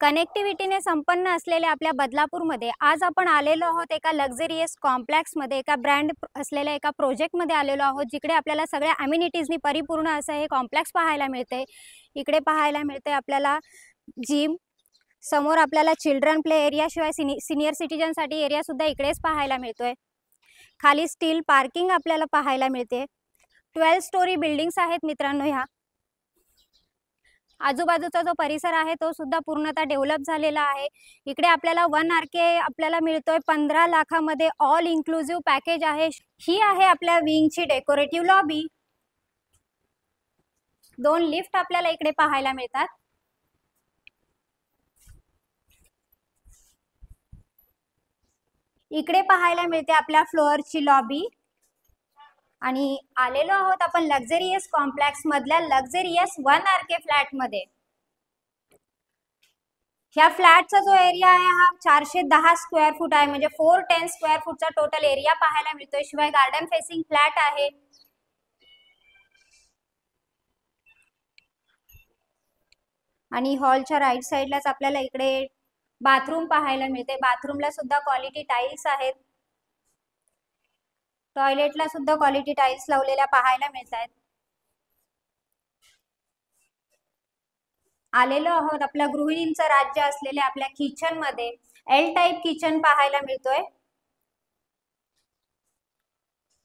कनेक्टिव्हिटीने संपन्न असलेल्या आपल्या बदलापूरमध्ये आज आपण आलेलो आहोत एका लक्झरियस कॉम्प्लेक्समध्ये, एका ब्रँड असलेल्या एका प्रोजेक्टमध्ये आलेलो आहोत, जिकडे आपल्याला सगळ्या अम्युनिटीजनी परिपूर्ण असं हे कॉम्प्लेक्स पाहायला मिळते। इकडे पाहायला मिळते आपल्याला जिम, समोर आपल्याला चिल्ड्रन प्ले एरिया शिवाय सिनियर सिटीजनसाठी एरिया सुद्धा इकडेच पाहायला मिळतोय। खाली स्टील पार्किंग आपल्याला पाहायला मिळते। 12 स्टोरी बिल्डिंग्स आहेत मित्रांनो। ह्या आजूबाजूचा जो परिसर आहे तो सुद्धा पूर्णतः डेव्हलप झालेला आहे। इकडे आपल्याला 1 RK आपल्याला मिळतोय 15 लाखामध्ये, ऑल इन्क्लुसिव्ह पॅकेज आहे। ही आहे आपल्या विंगची डेकोरेटिव्ह लॉबी। 2 लिफ्ट आपल्याला इकडे पाहायला मिळतात। इकडे पाहायला मिळते आपल्या फ्लोअरची लॉबी। आणि आलेलो आहोत आपण लक्झरियस कॉम्प्लेक्स मधल्या लक्झरियस 1 RK फ्लॅट मध्ये। ह्या फ्लॅटचा जो एरिया आहे हा 410 स्क्वेअर फूट आहे, म्हणजे 410 स्क्वेअर फूटचा टोटल एरिया पाहायला मिळतोय। शिवाय गार्डन फेसिंग फ्लॅट आहे। आणि हॉलच्या राईट साइडलाच आपल्याला इकडे बाथरूम पाहायला मिळते। बाथरूमला सुद्धा क्वालिटी टाइल्स आहेत। टॉयलेटला सुद्धा क्वालिटी टाइल्स लावलेल्या पाहायला मिळतात। आलेलो आहोत आपल्या गृहिणींचं राज्य असलेल्या आपल्या किचन मध्ये। एल टाइप किचन पाहायला मिळतोय।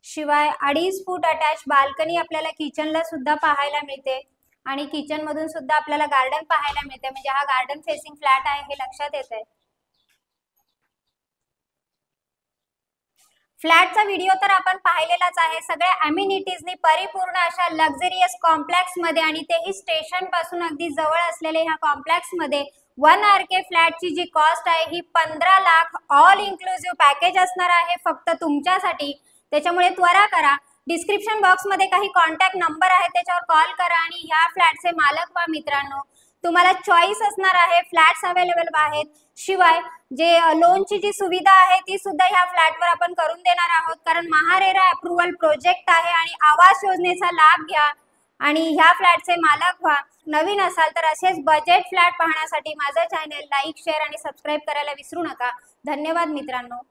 शिवाय 2.5 फूट अटॅच बाल्कनी आपल्याला किचनला सुद्धा पाहायला मिळते। आणि किचन मधून सुद्धा आपल्याला गार्डन पाहायला मिळते, म्हणजे हा गार्डन फेसिंग फ्लॅट आहे हे लक्षात येतंय। फ्लॅटचा व्हिडिओ तर आपण पाहिलेलाच आहे। सगळ्या अम्युनिटीजनी परिपूर्ण अशा लक्झरियस कॉम्प्लेक्स मध्ये, आणि तेही स्टेशन पासून अगदी जवळ असलेले ह्या कॉम्प्लेक्स मध्ये 1 RK फ्लॅटची जी कॉस्ट आहे ही 15 लाख ऑल इन्क्लुसिव्ह पॅकेज असणार आहे फक्त तुमच्यासाठी। त्याच्यामुळे त्वरा करा, डिस्क्रिप्शन बॉक्स मध्ये काही कॉन्टॅक्ट नंबर आहे त्याच्यावर कॉल करा आणि ह्या फ्लॅटचे मालक व्हा मित्रांनो। तुम्हाला चॉईस असणार आहे, फ्लॅट्स अवेलेबल आहेत। शिवाय जे लोनची जी सुविधा आहे ती सुद्धा ह्या फ्लॅटवर आपण करून देणार आहोत, कारण महारेरा अप्रूव्हल प्रोजेक्ट आहे। आणि आवास योजनेचा लाभ घ्या आणि ह्या फ्लॅटचे मालक व्हा। नवीन असाल तर असेच बजेट फ्लॅट पाहण्यासाठी माझं चॅनल लाईक, शेअर आणि सबस्क्राईब करायला विसरू नका। धन्यवाद मित्रांनो।